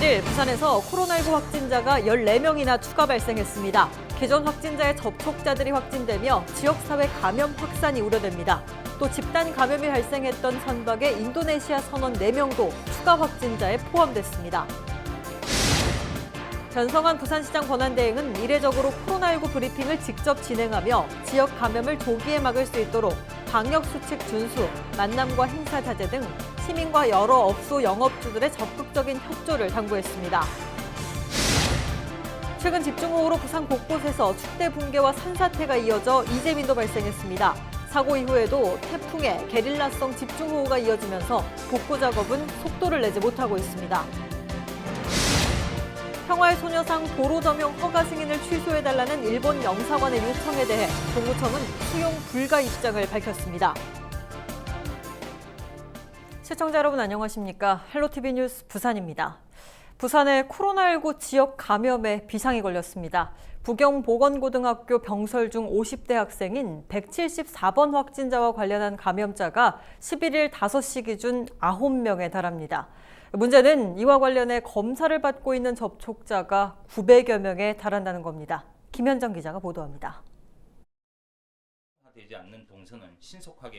11일 부산에서 코로나19 확진자가 14명이나 추가 발생했습니다. 기존 확진자의 접촉자들이 확진되며 지역사회 감염 확산이 우려됩니다. 또 집단 감염이 발생했던 선박의 인도네시아 선원 4명도 추가 확진자에 포함됐습니다. 변성환 부산시장 권한대행은 이례적으로 코로나19 브리핑을 직접 진행하며 지역 감염을 조기에 막을 수 있도록 방역수칙 준수, 만남과 행사 자제 등 시민과 여러 업소 영업주들의 적극적인 협조를 당부했습니다. 최근 집중호우로 부산 곳곳에서 축대 붕괴와 산사태가 이어져 이재민도 발생했습니다. 사고 이후에도 태풍에 게릴라성 집중호우가 이어지면서 복구 작업은 속도를 내지 못하고 있습니다. 평화의 소녀상 도로 점용 허가 승인을 취소해달라는 일본 영사관의 요청에 대해 동구청은 수용 불가 입장을 밝혔습니다. 시청자 여러분 안녕하십니까? 헬로티비 뉴스 부산입니다. 부산의 코로나19 지역 감염에 비상이 걸렸습니다. 부경보건고등학교 병설 중 50대 학생인 174번 확진자와 관련한 감염자가 11일 5시 기준 9명에 달합니다. 문제는 이와 관련해 검사를 받고 있는 접촉자가 900여 명에 달한다는 겁니다. 김현정 기자가 보도합니다.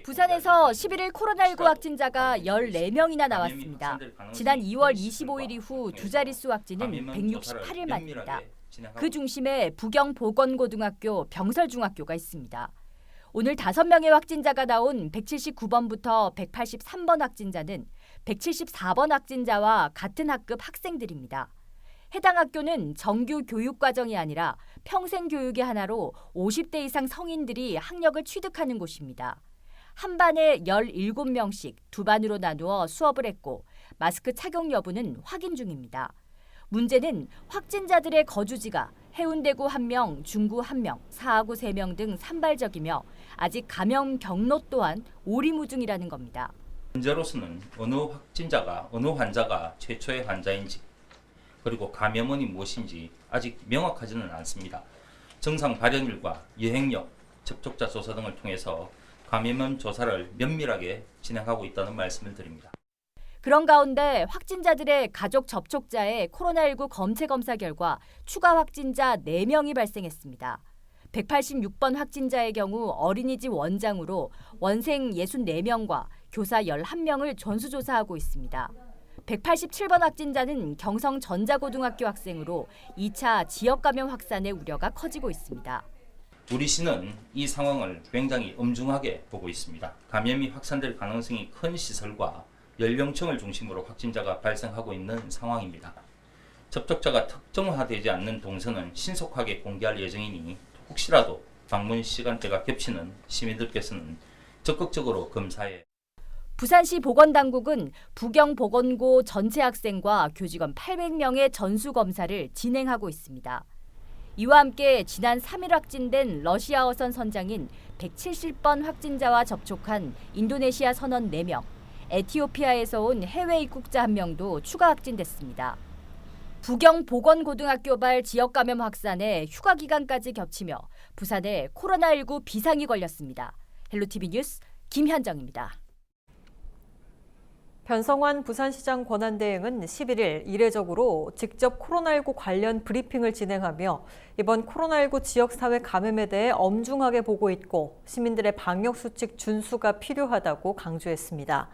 부산에서 11일 코로나19 확진자가 14명이나 나왔습니다. 지난 2월 25일 이후 두 자릿수 확진은 168일 만입니다. 그 중심에 부경보건고등학교 병설중학교가 있습니다. 오늘 5명의 확진자가 나온 179번부터 183번 확진자는 174번 확진자와 같은 학급 학생들입니다. 해당 학교는 정규 교육과정이 아니라 평생교육의 하나로 50대 이상 성인들이 학력을 취득하는 곳입니다. 한 반에 17명씩 두 반으로 나누어 수업을 했고 마스크 착용 여부는 확인 중입니다. 문제는 확진자들의 거주지가 해운대구 1명, 중구 1명, 사하구 3명 등 산발적이며 아직 감염 경로 또한 오리무중이라는 겁니다. 현재로서는 어느 확진자가, 어느 환자가 최초의 환자인지 그리고 감염원이 무엇인지 아직 명확하지는 않습니다. 증상 발현일과 여행력, 접촉자 조사 등을 통해서 감염원 조사를 면밀하게 진행하고 있다는 말씀을 드립니다. 그런 가운데 확진자들의 가족 접촉자의 코로나19 검체 검사 결과 추가 확진자 4명이 발생했습니다. 186번 확진자의 경우 어린이집 원장으로 원생 64명과 교사 11명을 전수조사하고 있습니다. 187번 확진자는 경성 전자고등학교 학생으로 2차 지역 감염 확산의 우려가 커지고 있습니다. 우리 시는 이 상황을 굉장히 엄중하게 보고 있습니다. 감염이 확산될 가능성이 큰 시설과 연령층을 중심으로 확진자가 발생하고 있는 상황입니다. 접촉자가 특정화되지 않는 동선은 신속하게 공개할 예정이니 혹시라도 방문 시간대가 겹치는 시민들께서는 적극적으로 검사에 부산시 보건당국은 부경보건고 전체 학생과 교직원 800명의 전수검사를 진행하고 있습니다. 이와 함께 지난 3일 확진된 러시아어선 선장인 170번 확진자와 접촉한 인도네시아 선원 4명, 에티오피아에서 온 해외 입국자 1명도 추가 확진됐습니다. 부경보건고등학교발 지역감염 확산에 휴가 기간까지 겹치며 부산에 코로나19 비상이 걸렸습니다. 헬로티비 뉴스 김현정입니다. 변성환 부산시장 권한대행은 11일 이례적으로 직접 코로나19 관련 브리핑을 진행하며 이번 코로나19 지역사회 감염에 대해 엄중하게 보고 있고 시민들의 방역수칙 준수가 필요하다고 강조했습니다.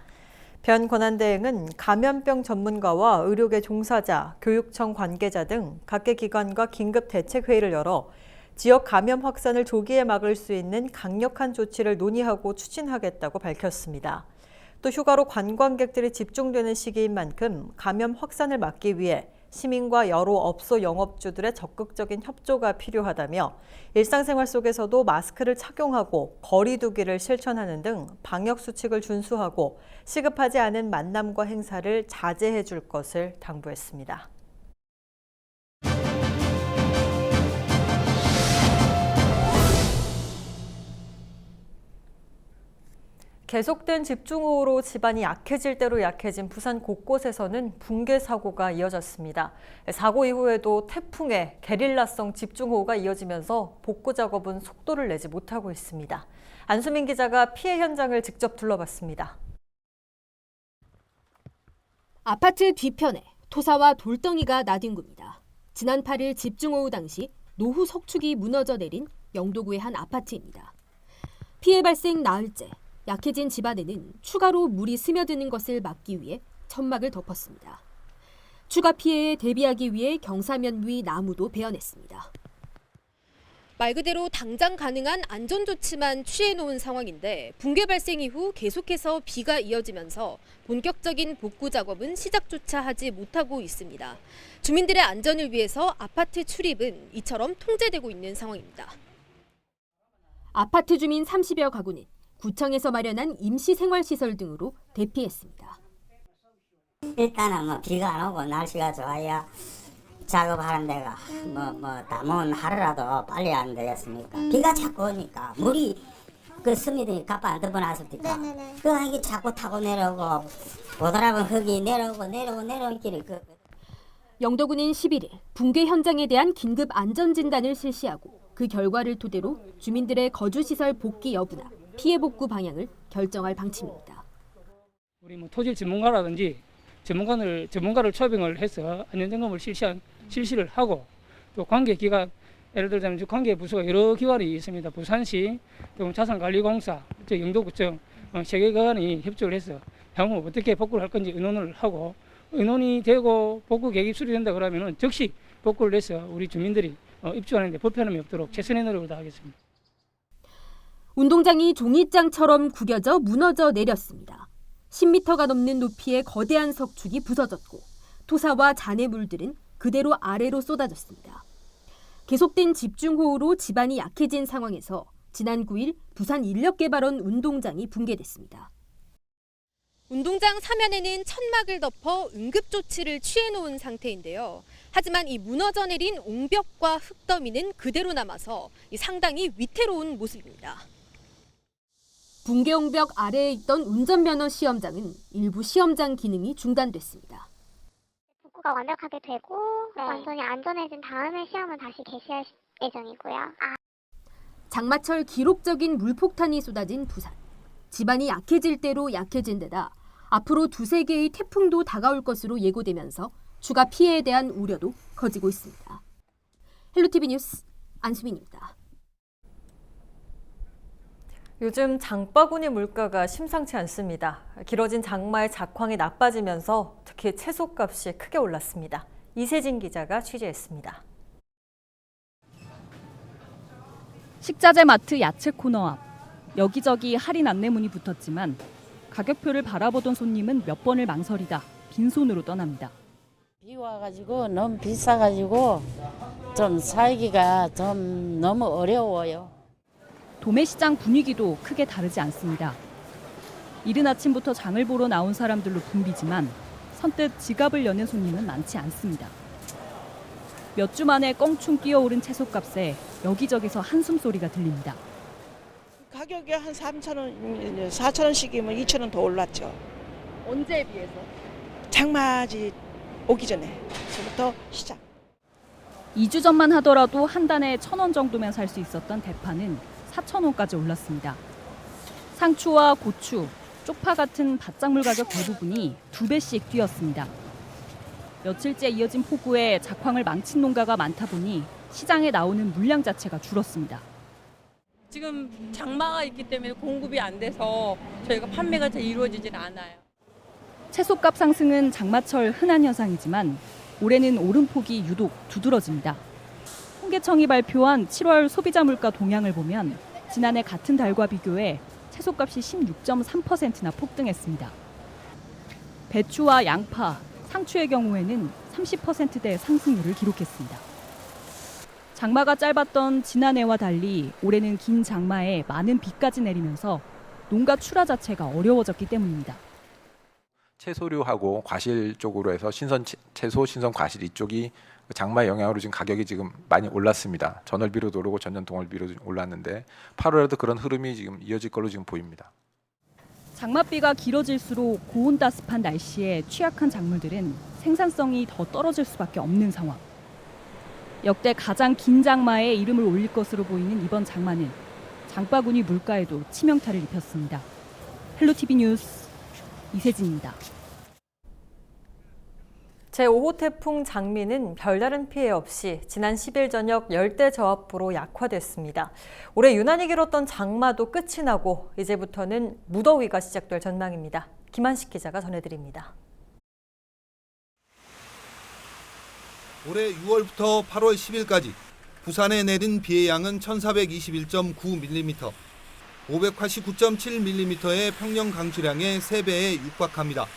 변 권한대행은 감염병 전문가와 의료계 종사자, 교육청 관계자 등 각계 기관과 긴급 대책회의를 열어 지역 감염 확산을 조기에 막을 수 있는 강력한 조치를 논의하고 추진하겠다고 밝혔습니다. 또 휴가로 관광객들이 집중되는 시기인 만큼 감염 확산을 막기 위해 시민과 여러 업소 영업주들의 적극적인 협조가 필요하다며 일상생활 속에서도 마스크를 착용하고 거리 두기를 실천하는 등 방역 수칙을 준수하고 시급하지 않은 만남과 행사를 자제해 줄 것을 당부했습니다. 계속된 집중호우로 집안이 약해질 대로 약해진 부산 곳곳에서는 붕괴 사고가 이어졌습니다. 사고 이후에도 태풍에 게릴라성 집중호우가 이어지면서 복구 작업은 속도를 내지 못하고 있습니다. 안수민 기자가 피해 현장을 직접 둘러봤습니다. 아파트 뒤편에 토사와 돌덩이가 나뒹굽니다. 지난 8일 집중호우 당시 노후 석축이 무너져 내린 영도구의 한 아파트입니다. 피해 발생 나흘째, 약해진 집안에는 추가로 물이 스며드는 것을 막기 위해 천막을 덮었습니다. 추가 피해에 대비하기 위해 경사면 위 나무도 베어냈습니다. 말 그대로 당장 가능한 안전조치만 취해놓은 상황인데 붕괴 발생 이후 계속해서 비가 이어지면서 본격적인 복구 작업은 시작조차 하지 못하고 있습니다. 주민들의 안전을 위해서 아파트 출입은 이처럼 통제되고 있는 상황입니다. 아파트 주민 30여 가구는 구청에서 마련한 임시생활시설 등으로 대피했습니다. 일단은 뭐 비가 안 오고 날씨가 좋아야 작업하는 데가 담은 하루라도 빨리 하면 되겠습니까? 비가 자꾸 오니까 물이 그 스미들이 갑바 안 덮어놨을 때까 그 이게 자꾸 타고 내려오고 보드랍은 흙이 내려오는 길이 영도구는 11일 붕괴 현장에 대한 긴급 안전진단을 실시하고 그 결과를 토대로 주민들의 거주시설 복귀 여부나 피해 복구 방향을 결정할 방침입니다. 우리 토질 전문가라든지 전문가를 초빙을 해서 안전점검을 실시를 하고 또 관계기관 예를 들자면 관계부서가 여러 기관이 있습니다. 부산시, 또 자산관리공사, 영도구청 세 개관이 협조를 해서 향후 어떻게 복구를 할 건지 의논을 하고 의논이 되고 복구 계획이 수립된다 그러면은 즉시 복구를 해서 우리 주민들이 입주하는 데 불편함이 없도록 최선의 노력을 다하겠습니다. 운동장이 종이장처럼 구겨져 무너져 내렸습니다. 10m가 넘는 높이의 거대한 석축이 부서졌고 토사와 잔해물들은 그대로 아래로 쏟아졌습니다. 계속된 집중호우로 지반이 약해진 상황에서 지난 9일 부산 인력개발원 운동장이 붕괴됐습니다. 운동장 사면에는 천막을 덮어 응급조치를 취해놓은 상태인데요. 하지만 이 무너져 내린 옹벽과 흙더미는 그대로 남아서 상당히 위태로운 모습입니다. 붕괴 옹벽 아래에 있던 운전면허 시험장은 일부 시험장 기능이 중단됐습니다. 복구가 완벽하게 되고 완전히 안전해진 다음에 시험을 다시 개시할 예정이고요. 장마철 기록적인 물폭탄이 쏟아진 부산. 지반이 약해질 대로 약해진 데다 앞으로 두세 개의 태풍도 다가올 것으로 예고되면서 추가 피해에 대한 우려도 커지고 있습니다. 헬로티비 뉴스 안수민입니다. 요즘 장바구니 물가가 심상치 않습니다. 길어진 장마에 작황이 나빠지면서 특히 채소값이 크게 올랐습니다. 이세진 기자가 취재했습니다. 식자재 마트 야채 코너 앞. 여기저기 할인 안내문이 붙었지만 가격표를 바라보던 손님은 몇 번을 망설이다 빈손으로 떠납니다. 비 와가지고 너무 비싸가지고 좀 살기가 좀 너무 어려워요. 도매시장 분위기도 크게 다르지 않습니다. 이른 아침부터 장을 보러 나온 사람들로 붐비지만 선뜻 지갑을 여는 손님은 많지 않습니다. 몇 주 만에 껑충 뛰어오른 채소값에 여기저기서 한숨소리가 들립니다. 가격이 한 3,000원, 4,000원씩이면 2,000원 더 올랐죠. 언제에 비해서? 장마지 오기 전에부터 시작. 2주 전만 하더라도 한 단에 1,000원 정도면 살 수 있었던 대파는 4,000원까지 올랐습니다. 상추와 고추, 쪽파 같은 밭작물 가격 대부분이 2배씩 뛰었습니다. 며칠째 이어진 폭우에 작황을 망친 농가가 많다 보니 시장에 나오는 물량 자체가 줄었습니다. 지금 장마가 있기 때문에 공급이 안 돼서 저희가 판매가 잘 이루어지질 않아요. 채소값 상승은 장마철 흔한 현상이지만 올해는 오름폭이 유독 두드러집니다. 통계청이 발표한 7월 소비자 물가 동향을 보면 지난해 같은 달과 비교해 채소값이 16.3%나 폭등했습니다. 배추와 양파, 상추의 경우에는 30%대 상승률을 기록했습니다. 장마가 짧았던 지난해와 달리 올해는 긴 장마에 많은 비까지 내리면서 농가 출하 자체가 어려워졌기 때문입니다. 채소류하고 과실 쪽으로 해서 신선 채소, 신선 과실 이쪽이 장마의 영향으로 지금 가격이 지금 많이 올랐습니다. 전월비로도 오르고 전년 동월비로 올랐는데 8월에도 그런 흐름이 지금 이어질 걸로 지금 보입니다. 장맛비가 길어질수록 고온따습한 날씨에 취약한 작물들은 생산성이 더 떨어질 수밖에 없는 상황. 역대 가장 긴 장마에 이름을 올릴 것으로 보이는 이번 장마는 장바구니 물가에도 치명타를 입혔습니다. 헬로티비 뉴스 이세진입니다. 제5호 태풍 장미는 별다른 피해 없이 지난 10일 저녁 열대 저압부로 약화됐습니다. 올해 유난히 길었던 장마도 끝이 나고 이제부터는 무더위가 시작될 전망입니다. 김한식 기자가 전해드립니다. 올해 6월부터 8월 10일까지 부산에 내린 비의 양은 1421.9mm, 589.7mm의 평년 강수량의 3배에 육박합니다.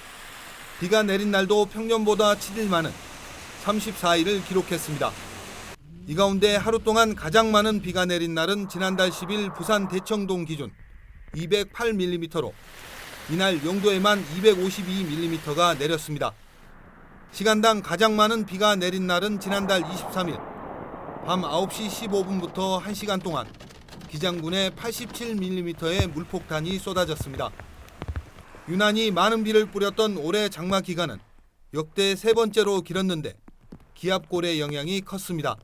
비가 내린 날도 평년보다 7일 많은 34일을 기록했습니다. 이 가운데 하루 동안 가장 많은 비가 내린 날은 지난달 10일 부산 대청동 기준 208mm로 이날 용도에만 252mm가 내렸습니다. 시간당 가장 많은 비가 내린 날은 지난달 23일 밤 9시 15분부터 1시간 동안 기장군에 87mm의 물폭탄이 쏟아졌습니다. 유난히 많은 비를 뿌렸던 올해 장마 기간은 역대 3번째로 길었는데 기압골의 영향이 컸습니다.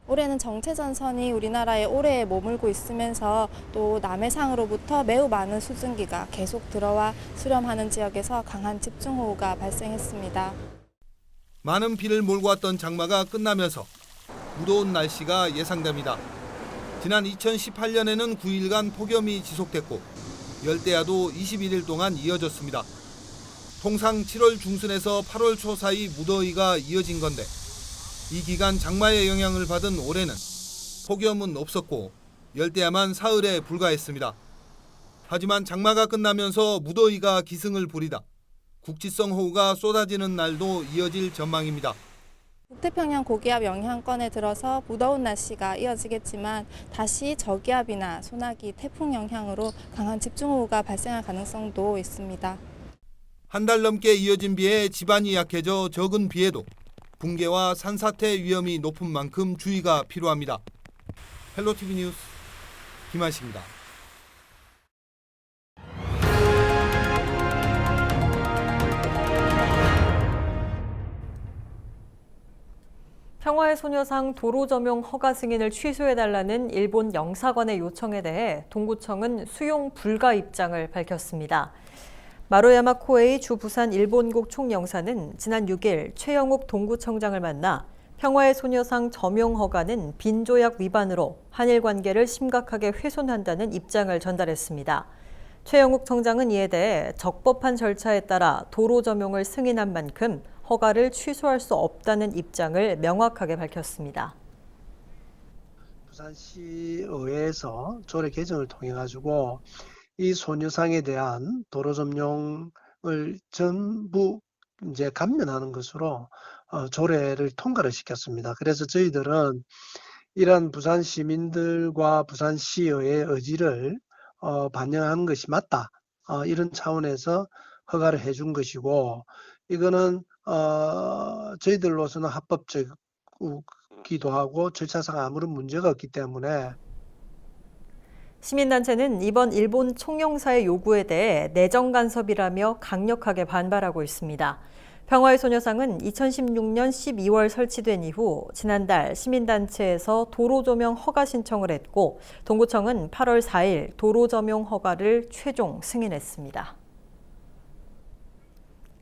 올해는 정체전선이 우리나라에 오래 머물고 있으면서 또 남해상으로부터 매우 많은 수증기가 계속 들어와 수렴하는 지역에서 강한 집중호우가 발생했습니다. 많은 비를 몰고 왔던 장마가 끝나면서 무더운 날씨가 예상됩니다. 지난 2018년에는 9일간 폭염이 지속됐고 열대야도 21일 동안 이어졌습니다. 통상 7월 중순에서 8월 초 사이 무더위가 이어진 건데 이 기간 장마의 영향을 받은 올해는 폭염은 없었고 열대야만 사흘에 불과했습니다. 하지만 장마가 끝나면서 무더위가 기승을 부리다 국지성 호우가 쏟아지는 날도 이어질 전망입니다. 북태평양 고기압 영향권에 들어서 무더운 날씨가 이어지겠지만 다시 저기압이나 소나기, 태풍 영향으로 강한 집중호우가 발생할 가능성도 있습니다. 한 달 넘게 이어진 비에 지반이 약해져 적은 비에도 붕괴와 산사태 위험이 높은 만큼 주의가 필요합니다. 헬로티비 뉴스 김한식입니다. 평화의 소녀상 도로 점용 허가 승인을 취소해달라는 일본 영사관의 요청에 대해 동구청은 수용 불가 입장을 밝혔습니다. 마루야마 코에이 주 부산 일본국 총영사는 지난 6일 최영욱 동구청장을 만나 평화의 소녀상 점용 허가는 빈조약 위반으로 한일 관계를 심각하게 훼손한다는 입장을 전달했습니다. 최영욱 청장은 이에 대해 적법한 절차에 따라 도로 점용을 승인한 만큼 허가를 취소할 수 없다는 입장을 명확하게 밝혔습니다. 부산시의회에서 조례 개정을 통해 가지고 이 소녀상에 대한 도로 점용을 전부 이제 감면하는 것으로 조례를 통과를 시켰습니다. 그래서 저희들은 이러한 부산 시민들과 부산시의회의 의지를 반영하는 것이 맞다. 이런 차원에서 허가를 해준 것이고 이거는 저희들로서는 합법적이기도 하고 절차상 아무런 문제가 없기 때문에 시민단체는 이번 일본 총영사의 요구에 대해 내정 간섭이라며 강력하게 반발하고 있습니다. 평화의 소녀상은 2016년 12월 설치된 이후 지난달 시민단체에서 도로 조명 허가 신청을 했고 동구청은 8월 4일 도로 조명 허가를 최종 승인했습니다.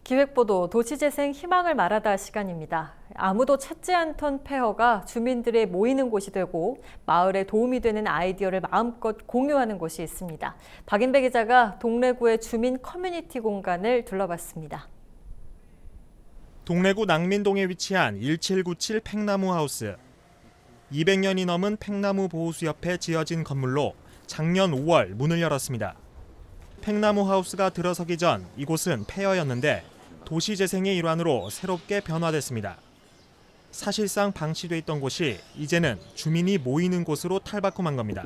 기획보도 도시재생 희망을 말하다 시간입니다. 아무도 찾지 않던 폐허가 주민들의 모이는 곳이 되고 마을에 도움이 되는 아이디어를 마음껏 공유하는 곳이 있습니다. 박인배 기자가 동래구의 주민 커뮤니티 공간을 둘러봤습니다. 동래구 낭민동에 위치한 1797 팽나무 하우스. 200년이 넘은 팽나무 보호수 옆에 지어진 건물로 작년 5월 문을 열었습니다. 팽나무 하우스가 들어서기 전 이곳은 폐허였는데 도시재생의 일환으로 새롭게 변화됐습니다. 사실상 방치돼 있던 곳이 이제는 주민이 모이는 곳으로 탈바꿈한 겁니다.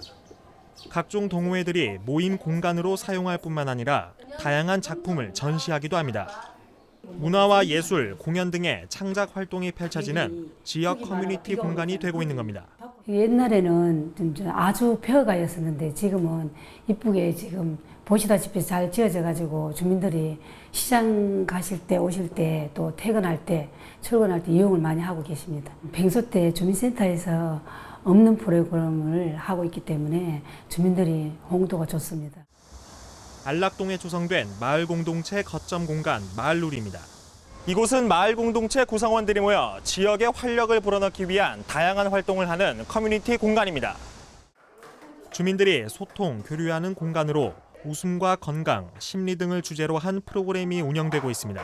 각종 동호회들이 모임 공간으로 사용할 뿐만 아니라 다양한 작품을 전시하기도 합니다. 문화와 예술, 공연 등의 창작 활동이 펼쳐지는 지역 커뮤니티 공간이 되고 있는 겁니다. 옛날에는 아주 폐허가였었는데 지금은 이쁘게 지금 보시다시피 잘 지어져 가지고 주민들이 시장 가실 때 오실 때 또 퇴근할 때 출근할 때 이용을 많이 하고 계십니다. 평소 때 주민센터에서 없는 프로그램을 하고 있기 때문에 주민들이 홍도가 좋습니다. 안락동에 조성된 마을 공동체 거점 공간 마을놀이입니다. 이곳은 마을 공동체 구성원들이 모여 지역의 활력을 불어넣기 위한 다양한 활동을 하는 커뮤니티 공간입니다. 주민들이 소통, 교류하는 공간으로 웃음과 건강, 심리 등을 주제로 한 프로그램이 운영되고 있습니다.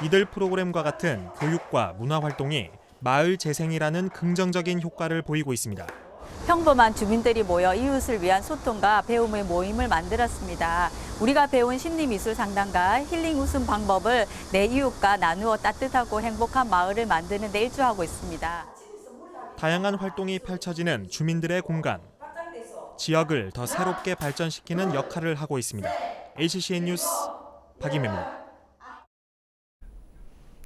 이들 프로그램과 같은 교육과 문화 활동이 마을 재생이라는 긍정적인 효과를 보이고 있습니다. 평범한 주민들이 모여 이웃을 위한 소통과 배움의 모임을 만들었습니다. 우리가 배운 심리미술 상담과 힐링 웃음 방법을 내 이웃과 나누어 따뜻하고 행복한 마을을 만드는 데 일조하고 있습니다. 다양한 활동이 펼쳐지는 주민들의 공간. 지역을 더 새롭게 발전시키는 역할을 하고 있습니다. HCN 뉴스 박임혜입니다.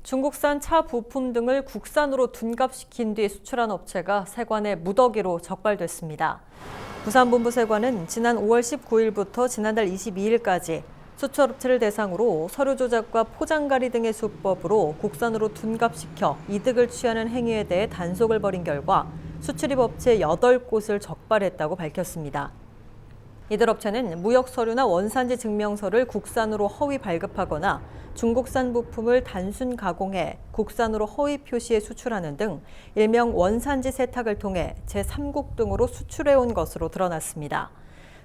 중국산 차 부품 등을 국산으로 둔갑시킨 뒤 수출한 업체가 세관에 무더기로 적발됐습니다. 부산본부세관은 지난 5월 19일부터 지난달 22일까지 수출업체를 대상으로 서류 조작과 포장가리 등의 수법으로 국산으로 둔갑시켜 이득을 취하는 행위에 대해 단속을 벌인 결과 수출입 업체 8곳을 적발했다고 밝혔습니다. 이들 업체는 무역 서류나 원산지 증명서를 국산으로 허위 발급하거나 중국산 부품을 단순 가공해 국산으로 허위 표시해 수출하는 등 일명 원산지 세탁을 통해 제3국 등으로 수출해온 것으로 드러났습니다.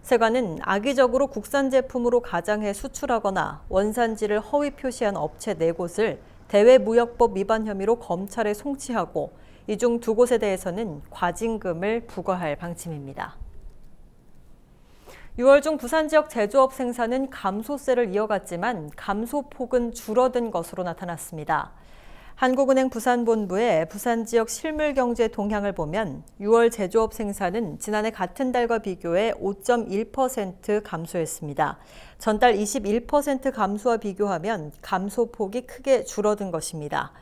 세관은 악의적으로 국산 제품으로 가장해 수출하거나 원산지를 허위 표시한 업체 4곳을 대외무역법 위반 혐의로 검찰에 송치하고 이 중 2곳에 대해서는 과징금을 부과할 방침입니다. 6월 중 부산 지역 제조업 생산은 감소세를 이어갔지만 감소폭은 줄어든 것으로 나타났습니다. 한국은행 부산본부의 부산 지역 실물 경제 동향을 보면 6월 제조업 생산은 지난해 같은 달과 비교해 5.1% 감소했습니다. 전달 21% 감소와 비교하면 감소폭이 크게 줄어든 것입니다.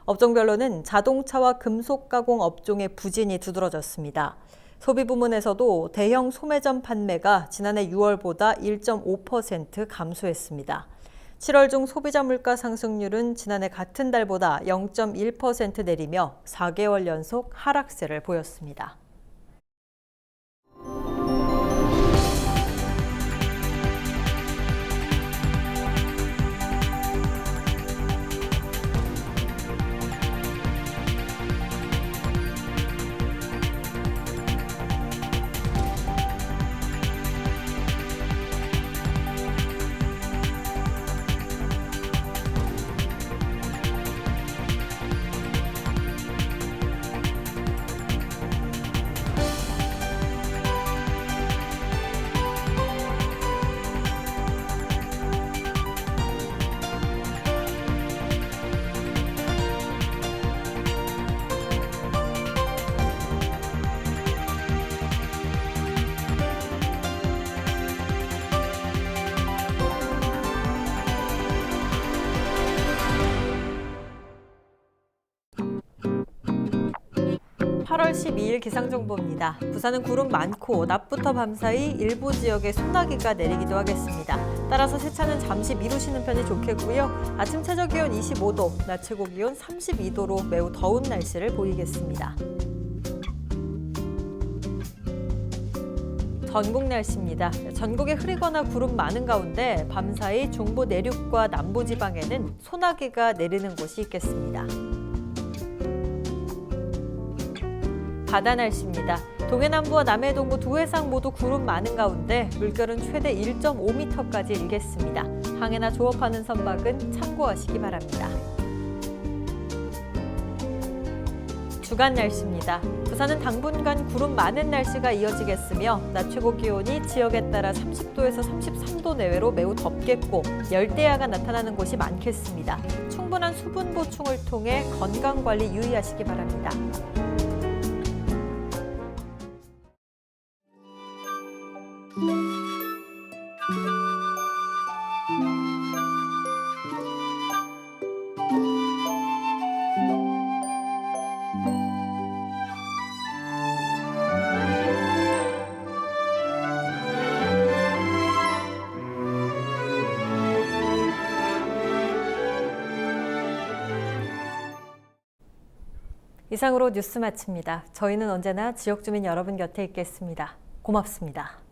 업종별로는 자동차와 금속 가공 업종의 부진이 두드러졌습니다. 소비 부문에서도 대형 소매점 판매가 지난해 6월보다 1.5% 감소했습니다. 7월 중 소비자 물가 상승률은 지난해 같은 달보다 0.1% 내리며 4개월 연속 하락세를 보였습니다. (8월 12일) 기상정보입니다. 부산은 구름 많고 낮부터 밤사이 일부 지역에 소나기가 내리기도 하겠습니다. 따라서 세차는 잠시 미루시는 편이 좋겠고요. 아침 최저기온 25도, 낮 최고기온 32도로 매우 더운 날씨를 보이겠습니다. 전국 날씨입니다. 전국에 흐리거나 구름 많은 가운데 밤사이 중부 내륙과 남부지방에는 소나기가 내리는 곳이 있겠습니다. 바다 날씨입니다. 동해남부와 남해동부 두 해상 모두 구름 많은 가운데 물결은 최대 1.5m까지 일겠습니다. 항해나 조업하는 선박은 참고하시기 바랍니다. 주간 날씨입니다. 부산은 당분간 구름 많은 날씨가 이어지겠으며 낮 최고 기온이 지역에 따라 30도에서 33도 내외로 매우 덥겠고 열대야가 나타나는 곳이 많겠습니다. 충분한 수분 보충을 통해 건강관리 유의하시기 바랍니다. 이상으로 뉴스 마칩니다. 저희는 언제나 지역 주민 여러분 곁에 있겠습니다. 고맙습니다.